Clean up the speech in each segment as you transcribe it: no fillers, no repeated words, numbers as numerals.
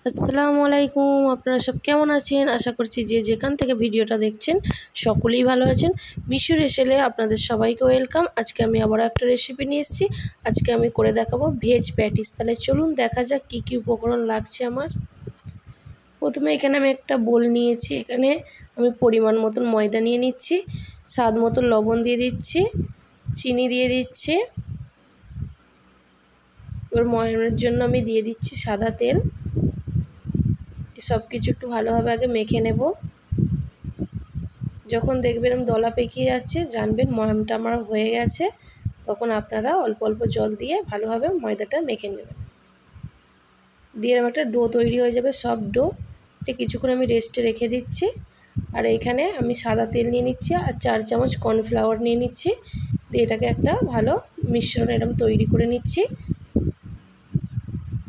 আসসালামু আলাইকুম। আপনারা সব কেমন আছেন? আশা করছি যে যেখান থেকে ভিডিওটা দেখছেন সকলেই ভালো আছেন। মিশু রেসেলে আপনাদের সবাইকে ওয়েলকাম। আজকে আমি আবার একটা রেসিপি নিয়ে এসেছি। আজকে আমি করে দেখাবো ভেজ প্যাটিস। তাহলে চলুন দেখা যাক কী কী উপকরণ লাগছে আমার। প্রথমে এখানে আমি একটা বোল নিয়েছি। এখানে আমি পরিমাণ মতন ময়দা নিয়ে নিচ্ছি, স্বাদ মতো লবণ দিয়ে দিচ্ছি, চিনি দিয়ে দিচ্ছি। এবার ময়ানের জন্য আমি দিয়ে দিচ্ছি সাদা তেল। সব কিছু একটু ভালোভাবে আগে মেখে নেব। যখন দেখবেন দলা পেকিয়ে যাচ্ছে জানবেন ময়ামটা আমার হয়ে গেছে। তখন আপনারা অল্প অল্প জল দিয়ে ভালোভাবে ময়দাটা মেখে নেবেন। দিয়ে এরকম একটা ডো তৈরি হয়ে যাবে, সফট ডো। এটা কিছুক্ষণ আমি রেস্টে রেখে দিচ্ছি। আর এখানে আমি সাদা তেল নিয়ে নিচ্ছি আর 4 চামচ কর্নফ্লাওয়ার নিয়ে নিচ্ছি। দিয়ে এটাকে একটা ভালো মিশ্রণ এরকম তৈরি করে নিচ্ছি।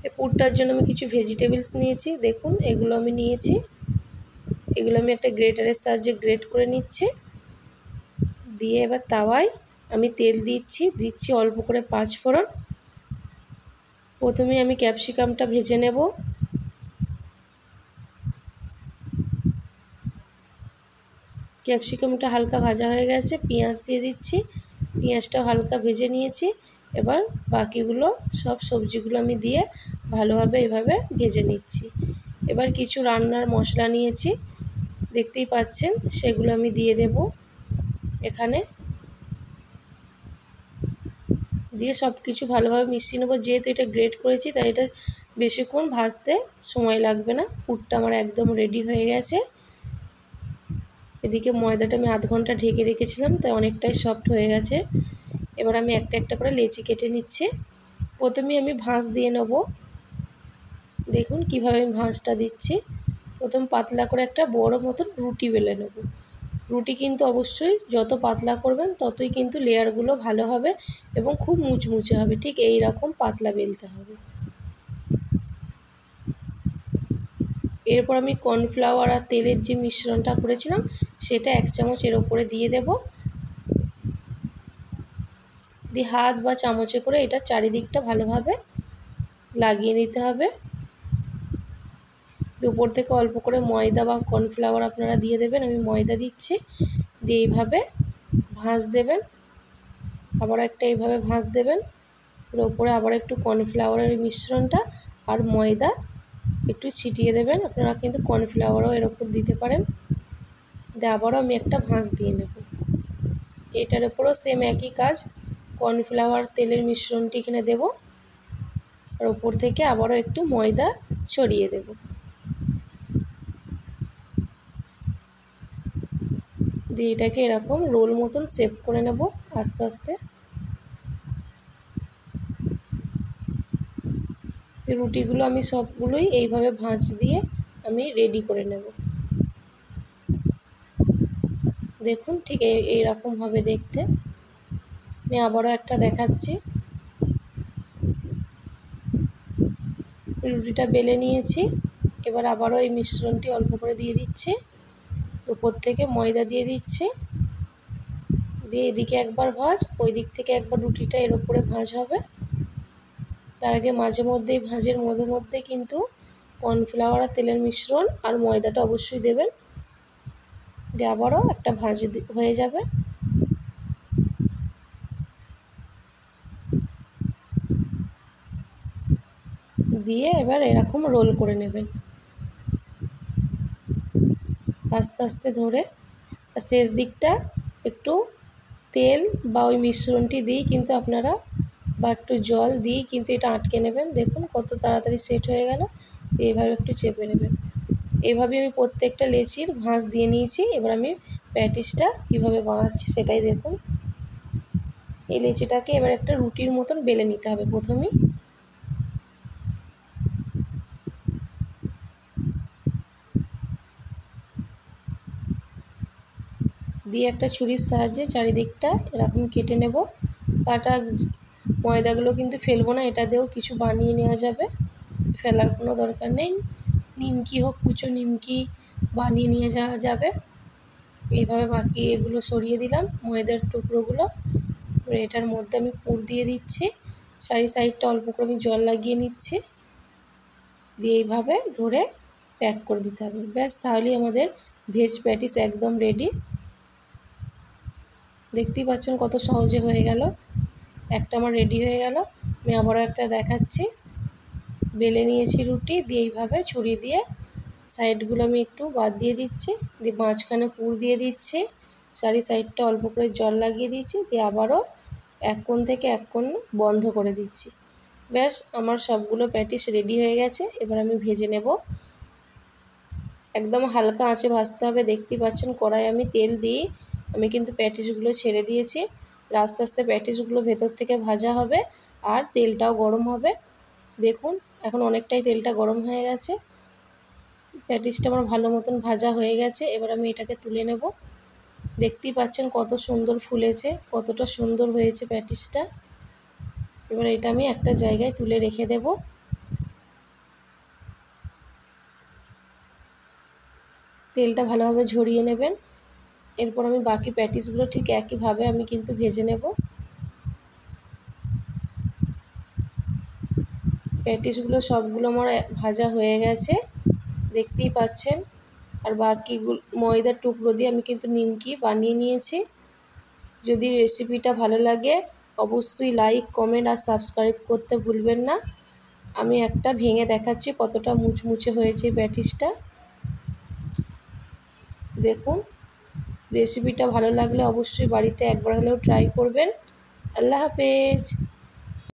এই পুরটার জন্য আমি কিছু ভেজিটেবলস নিয়েছি, দেখুন এগুলো আমি নিয়েছি। এগুলো আমি একটা গ্রেটারের সাহায্যে গ্রেট করে নিচ্ছি। দিয়ে এবার তাওয়ায় আমি তেল দিচ্ছি অল্প করে 5 ফোড়ন। প্রথমে আমি ক্যাপসিকামটা ভেজে নেব। ক্যাপসিকামটা হালকা ভাজা হয়ে গেছে, পেঁয়াজ দিয়ে দিচ্ছি। পেঁয়াজটাও হালকা ভেজে নিয়েছি। এবার বাকিগুলো সব সবজিগুলো আমি দিয়ে ভালোভাবে এভাবে ভেজে নিচ্ছি। এবার কিছু রান্নার মশলা নিয়েছি, দেখতেই পাচ্ছেন, সেগুলো আমি দিয়ে দেব এখানে। দিয়ে সব কিছু ভালোভাবে মিশিয়ে নেবো। যেহেতু এটা গ্রেট করেছি তাই এটা বেশিক্ষণ ভাজতে সময় লাগবে না। পুরটা আমার একদম রেডি হয়ে গেছে। এদিকে ময়দাটা আমি আধ ঘন্টা ঢেকে রেখেছিলাম, তাই অনেকটাই সফট হয়ে গেছে। এবার আমি একটা একটা করে লেচি কেটে নিচ্ছি। প্রথমে আমি ভাঁজ দিয়ে নেব। দেখুন কিভাবে আমি ভাঁজটা দিচ্ছি। প্রথম পাতলা করে একটা বড় মতন রুটি বেলে নেব। রুটি কিন্তু অবশ্যই যত পাতলা করবেন ততই কিন্তু লেয়ারগুলো ভালো হবে এবং খুব মুচমুচে হবে। ঠিক এই রকম পাতলা বেলতে হবে। এরপর আমি কর্নফ্লাওয়ার আর তেলের যে মিশ্রণটা করেছিলাম সেটা 1 চামচ এর ওপরে দিয়ে দেব। দিয়ে হাত বা চামচে করে এটা চারিদিকটা ভালোভাবে লাগিয়ে নিতে হবে। উপর থেকে অল্প করে ময়দা বা কর্নফ্লাওয়ার আপনারা দিয়ে দেবেন। আমি ময়দা দিচ্ছি। দিয়ে এইভাবে ভাঁজ দেবেন। আবার একটা এইভাবে ভাঁজ দেবেন। এর ওপরে আবার একটু কর্নফ্লাওয়ারের মিশ্রণটা আর ময়দা একটু ছিটিয়ে দেবেন। আপনারা কিন্তু কর্নফ্লাওয়ারও এর ওপর দিতে পারেন। দিয়ে আবারও আমি একটা ভাঁজ দিয়ে নেব। এটার ওপরও সেম একই কাজ, কর্নফ্লাওয়ার তেলের মিশ্রণটি এখানে দেব আর ওপর থেকে আবারও একটু ময়দা ছড়িয়ে দেব। দিয়ে এটাকে এরকম রোল মতন শেপ করে নেব আস্তে আস্তে। রুটিগুলো আমি সবগুলোই এইভাবে ভাঁজ দিয়ে আমি রেডি করে নেব। দেখুন ঠিক এইরকম হবে দেখতে। আমি আবারও একটা দেখাচ্ছি। রুটিটা বেলে নিয়েছি। এবার আবারও এই মিশ্রণটি অল্প করে দিয়ে দিচ্ছি। উপর থেকে ময়দা দিয়ে দিচ্ছি। দিয়ে এদিকে একবার ভাঁজ, ওই দিক থেকে একবার রুটিটা এর উপরে ভাঁজ হবে। তার আগে মাঝে মধ্যেই ভাঁজের মধ্যে মধ্যে কিন্তু কর্নফ্লাওয়ার আর তেলের মিশ্রণ আর ময়দাটা অবশ্যই দেবেন। দিয়ে আবারও একটা ভাঁজ হয়ে যাবে। দিয়ে এবার এরকম রোল করে নেবেন আস্তে আস্তে ধরে। আর শেষ দিকটা একটু তেল বা ওই মিশ্রণটি দিয়েই কিন্তু আপনারা বা একটু জল দিয়েই কিন্তু এটা আটকে নেবেন। দেখুন কত তাড়াতাড়ি সেট হয়ে গেল। এইভাবে একটু চেপে নেবেন। এইভাবে আমি প্রত্যেকটা লেচির ভাঁজ দিয়ে নিয়েছি। এবার আমি প্যাটিসটা কীভাবে বানাচ্ছি সেটাই দেখুন। এই লেচিটাকে এবার একটা রুটির মতন বেলে নিতে হবে প্রথমেই। দিয়ে একটা ছুরির সাহায্যে চারিদিকটা এরকম কেটে নেব। কাটা ময়দাগুলো কিন্তু ফেলবো না, এটা দিয়েও কিছু বানিয়ে নেওয়া যাবে, ফেলার কোনো দরকার নেই। নিমকি হোক, কুচো নিমকি বানিয়ে নিয়ে যাওয়া যাবে। এইভাবে বাকি এগুলো সরিয়ে দিলাম ময়দার টুকরোগুলো। এটার মধ্যে আমি পুর দিয়ে দিচ্ছি। চারি সাইডটা অল্প করে আমি জল লাগিয়ে নিচ্ছি। দিয়ে এইভাবে ধরে প্যাক করে দিতে হবে। ব্যাস, তাহলেই আমাদের ভেজ প্যাটিস একদম রেডি। দেখতেই পাচ্ছেন কত সহজে হয়ে গেল। একটা আমার রেডি হয়ে গেল। আমি আবারও একটা দেখাচ্ছি। বেলে নিয়েছি রুটি, দিয়ে এইভাবে ছুরি দিয়ে সাইডগুলো আমি একটু বাদ দিয়ে দিচ্ছি, দিয়ে মাঝখানে পুর দিয়ে দিচ্ছি, চারি সাইডটা অল্প করে জল লাগিয়ে দিচ্ছি, দিয়ে আবারও এক কোণ থেকে এক কোণ বন্ধ করে দিচ্ছি। ব্যাস, আমার সবগুলো প্যাটিস রেডি হয়ে গেছে। এবার আমি ভেজে নেব। একদম হালকা আঁচে ভাজতে হবে। দেখতেই পাচ্ছেন কড়াই আমি তেল দিয়ে আমি কিন্তু প্যাটিসগুলো ছেড়ে দিয়েছি। আস্তে আস্তে প্যাটিসগুলো ভেতর থেকে ভাজা হবে আর তেলটাও গরম হবে। দেখুন এখন অনেকটাই তেলটা গরম হয়ে গেছে। প্যাটিসটা আমার ভালো মতন ভাজা হয়ে গেছে। এবার আমি এটাকে তুলে নেব। দেখতেই পাচ্ছেন কত সুন্দর ফুলেছে, কতটা সুন্দর হয়েছে প্যাটিসটা। এবার এটা আমি একটা জায়গায় তুলে রেখে দেব। তেলটা ভালোভাবে ঝরিয়ে নেবেন। এরপর আমি বাকি প্যাটিসগুলো ঠিক একইভাবে আমি কিন্তু ভেজে নেব। প্যাটিসগুলো সবগুলো আমার ভাজা হয়ে গেছে, দেখতেই পাচ্ছেন। আর বাকিগুলো ময়দার টুকরো দিয়ে আমি কিন্তু নিমকি বানিয়ে নিয়েছি। যদি রেসিপিটা ভালো লাগে অবশ্যই লাইক, কমেন্ট আর সাবস্ক্রাইব করতে ভুলবেন না। আমি একটা ভেঙে দেখাচ্ছি কতটা মুচমুচে হয়েছে প্যাটিসটা। দেখুন, রেসিপিটা ভালো লাগলে অবশ্যই বাড়িতে একবার হলেও ট্রাই করবেন। আল্লাহ হাফেজ।